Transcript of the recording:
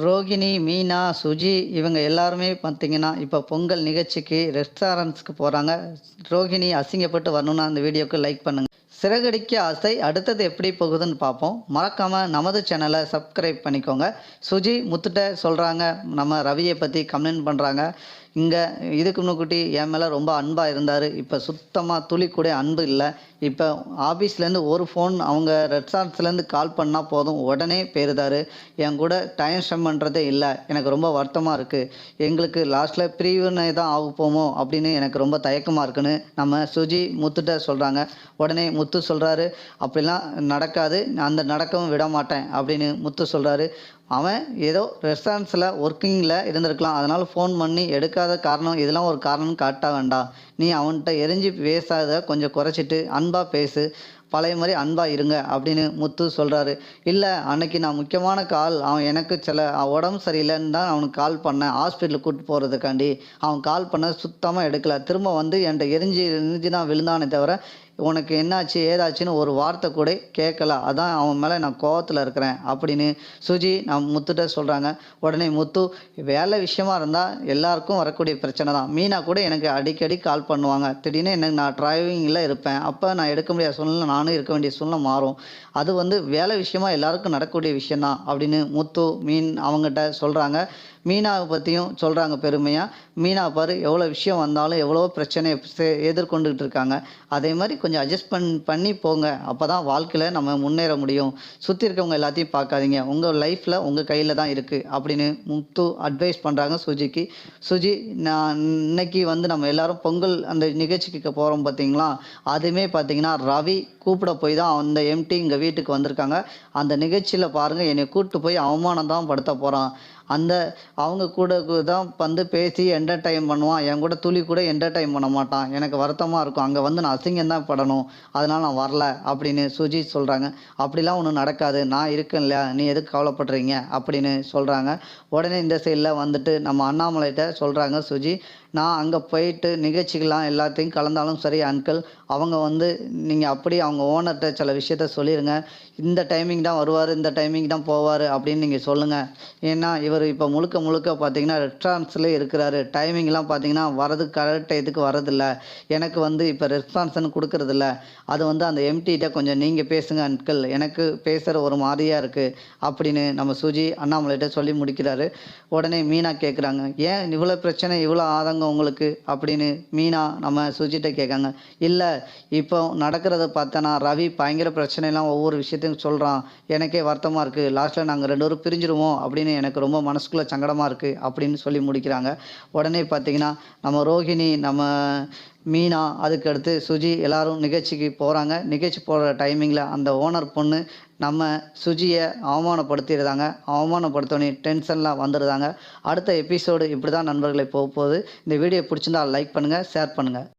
ரோகிணி, மீனா, சுஜி இவங்க எல்லாருமே பார்த்தீங்கன்னா, இப்போ பொங்கல் நிகழ்ச்சிக்கு ரெஸ்டாரண்ட்ஸ்க்கு போறாங்க. ரோகிணி அசிங்கப்பட்டு வரணும்னா அந்த வீடியோக்கு லைக் பண்ணுங்க. சிறகடிக்க ஆசை அடுத்தது எப்படி போகுதுன்னு பார்ப்போம். மறக்காம நமது சேனலை சப்ஸ்கிரைப் பண்ணிக்கோங்க. சுஜி முத்துட்ட சொல்றாங்க, நம்ம ரவியை பத்தி கமெண்ட் பண்றாங்க. இங்க இதுக்கு முன்னுக்கூட்டி என் மேல ரொம்ப அன்பா இருந்தாரு. இப்ப சுத்தமா துளி கூட அன்பு இல்ல. இப்ப ஆஃபீஸ்லேருந்து ஒரு ஃபோன் அவங்க ரெஸ்டாரண்ட்ஸ்லேருந்து கால் பண்ணா போதும், உடனே போயிருதாரு. என் கூட டைம் ஸ்பெண்ட் பண்ணுறதே இல்ல. எனக்கு ரொம்ப வருத்தமா இருக்கு. எங்களுக்கு லாஸ்ட்ல பிரிவினை தான் ஆகப்போமோ அப்படின்னு எனக்கு ரொம்ப தயக்கமா இருக்குன்னு நம்ம சுஜி முத்துட்ட சொல்றாங்க. உடனே முத்து சொல்றாரு, அப்படிலாம் நடக்காது. அந்த நடக்கவும் விட மாட்டேன் அப்படின்னு முத்து சொல்றாரு. அவன் ஏதோ ரெஸ்டாரண்ட்ஸில் ஒர்க்கிங்கில் இருந்திருக்கலாம். அதனால் ஃபோன் பண்ணி எடுக்காத காரணம் இதெல்லாம் ஒரு காரணம்னு காட்ட வேண்டாம். நீ அவன்கிட்ட எரிஞ்சு பேசாத, கொஞ்சம் குறைச்சிட்டு அன்பாக பேசு. பழைய மாதிரி அன்பாக இருங்க அப்படின்னு முத்து சொல்கிறாரு. இல்லை, அன்னைக்கு நான் முக்கியமான கால், அவன் எனக்கு சில உடம்பு சரியில்லைன்னு தான் அவனுக்கு கால் பண்ணேன், ஹாஸ்பிட்டலுக்கு கூப்பிட்டு போகிறதுக்காண்டி. அவன் கால் பண்ண சுத்தமாக எடுக்கலை. திரும்ப வந்து என்கிட்ட எரிஞ்சு எரிஞ்சு தான் விழுந்தானே தவிர உனக்கு என்னாச்சு ஏதாச்சுன்னு ஒரு வார்த்தை கூட கேட்கல. அதான் அவன் மேலே நான் கோவத்தில் இருக்கிறேன் அப்படின்னு சுஜி நான் முத்துட்ட சொல்கிறாங்க. உடனே முத்து, வேலை விஷயமா இருந்தால் எல்லாருக்கும் வரக்கூடிய பிரச்சனை தான். மீனா கூட எனக்கு அடிக்கடி கால் பண்ணுவாங்க. திடீர்னு எனக்கு நான் டிரைவிங்கில் இருப்பேன். அப்போ நான் எடுக்க முடியாத சூழ்நிலை நானும் இருக்க வேண்டிய சூழ்நிலை மாறும். அது வந்து வேலை விஷயமா எல்லாருக்கும் நடக்கக்கூடிய விஷயந்தான் அப்படின்னு முத்து அவங்ககிட்ட சொல்கிறாங்க. மீனாவை பற்றியும் சொல்கிறாங்க பெருமையாக. மீனா பாரு எவ்வளோ விஷயம் வந்தாலும் எவ்வளோ பிரச்சனையை எதிர்கொண்டுகிட்டு இருக்காங்க. அதே மாதிரி கொஞ்சம் அட்ஜஸ்ட் பண்ணி போங்க. அப்போ தான் வாழ்க்கையில் நம்ம முன்னேற முடியும். சுற்றி இருக்கவங்க எல்லாத்தையும் பார்க்காதீங்க. உங்கள் லைஃப்பில் உங்கள் கையில் தான் இருக்குது அப்படின்னு முத்து அட்வைஸ் பண்ணுறாங்க சுஜிக்கு. சுஜி, நான் இன்னைக்கு வந்து நம்ம எல்லாரும் பொங்கல் அந்த நிகழ்ச்சிக்கு போகிறோம் பார்த்தீங்களா, அதுவுமே பார்த்தீங்கன்னா ரவி கூப்பிட போய் தான் அந்த எம்டி இங்கே வீட்டுக்கு வந்திருக்காங்க. அந்த நிகழ்ச்சியில் பாருங்கள், என்னை கூப்பிட்டு போய் அவமானம் தான் படுத்த போகிறான். அந்த அவங்க கூட தான் வந்து பேசி என்டர்டைன் பண்ணுவான். என் கூட துளி கூட என்டர்டைன் பண்ண மாட்டான். எனக்கு வருத்தமாக இருக்கும். அங்கே வந்து நான் அசிங்கம் தான் படணும். அதனால் நான் வரல அப்படின்னு சுஜி சொல்கிறாங்க. அப்படிலாம் ஒன்றும் நடக்காது, நான் இருக்கேன் இல்லையா, நீ எதுக்கு கவலைப்படுறீங்க அப்படின்னு சொல்கிறாங்க. உடனே இந்த சைடில் வந்துட்டு நம்ம அண்ணாமலைகிட்ட சொல்கிறாங்க சுஜி, நான் அங்கே போயிட்டு நிகழ்ச்சிகள்லாம் எல்லாத்தையும் கலந்தாலும் சரி அங்கிள், அவங்க வந்து நீங்கள் அப்படியே அவங்க ஓனர்கிட்ட சில விஷயத்த சொல்லிடுங்க. இந்த டைமிங் தான் வருவார், இந்த டைமிங் தான் போவார் அப்படின்னு நீங்கள் சொல்லுங்கள். ஏன்னா இவர் இப்போ முழுக்க முழுக்க பார்த்தீங்கன்னா ரெஸ்டாரண்ட்ஸ்லேயே இருக்கிறாரு. டைமிங்லாம் பார்த்தீங்கன்னா வரதுக்கு கரெக்ட் டயத்துக்கு வரதில்லை. எனக்கு வந்து இப்போ ரெஸ்பான்ஸ்ன்னு கொடுக்கறதில்ல. அது வந்து அந்த எம்டிகிட்ட கொஞ்சம் நீங்கள் பேசுங்க அங்கிள், எனக்கு பேசுகிற ஒரு மாதிரியாக இருக்குது அப்படின்னு நம்ம சுஜி அண்ணாமலைகிட்ட சொல்லி முடிக்கிறாரு. உடனே மீனா கேட்குறாங்க, ஏன் இவ்வளோ பிரச்சனை இவ்வளோ ஆதங்கம் உங்களுக்கு அப்படின்னு மீனா நம்ம சுஜிட்ட கேட்காங்க. இல்லை, இப்போ நடக்கிறத பார்த்தனா ரவி பயங்கர பிரச்சனைலாம் ஒவ்வொரு விஷயத்தையும் சொல்கிறான். எனக்கே வருத்தமாக இருக்குது. லாஸ்ட்டில் நாங்கள் 2 பேரும் பிரிஞ்சிருவோம் அப்படின்னு எனக்கு ரொம்ப மனசுக்குள்ளே சங்கடமாக இருக்குது அப்படின்னு சொல்லி முடிக்கிறாங்க. உடனே பார்த்தீங்கன்னா நம்ம ரோகிணி, நம்ம மீனா, அதுக்கடுத்து சுஜி எல்லாரும் நிகழ்ச்சிக்கு போகிறாங்க. நிகழ்ச்சி போகிற டைமிங்கில் அந்த ஓனர் பொண்ணு நம்ம சுஜியை அவமானப்படுத்திடுறாங்க. அவமானப்படுத்தோன்னே டென்ஷன்லாம் வந்துடுறாங்க. அடுத்த எபிசோடு இப்படி தான் நண்பர்களை போக போகுது. இந்த வீடியோ பிடிச்சிருந்தா லைக் பண்ணுங்கள், ஷேர் பண்ணுங்கள்.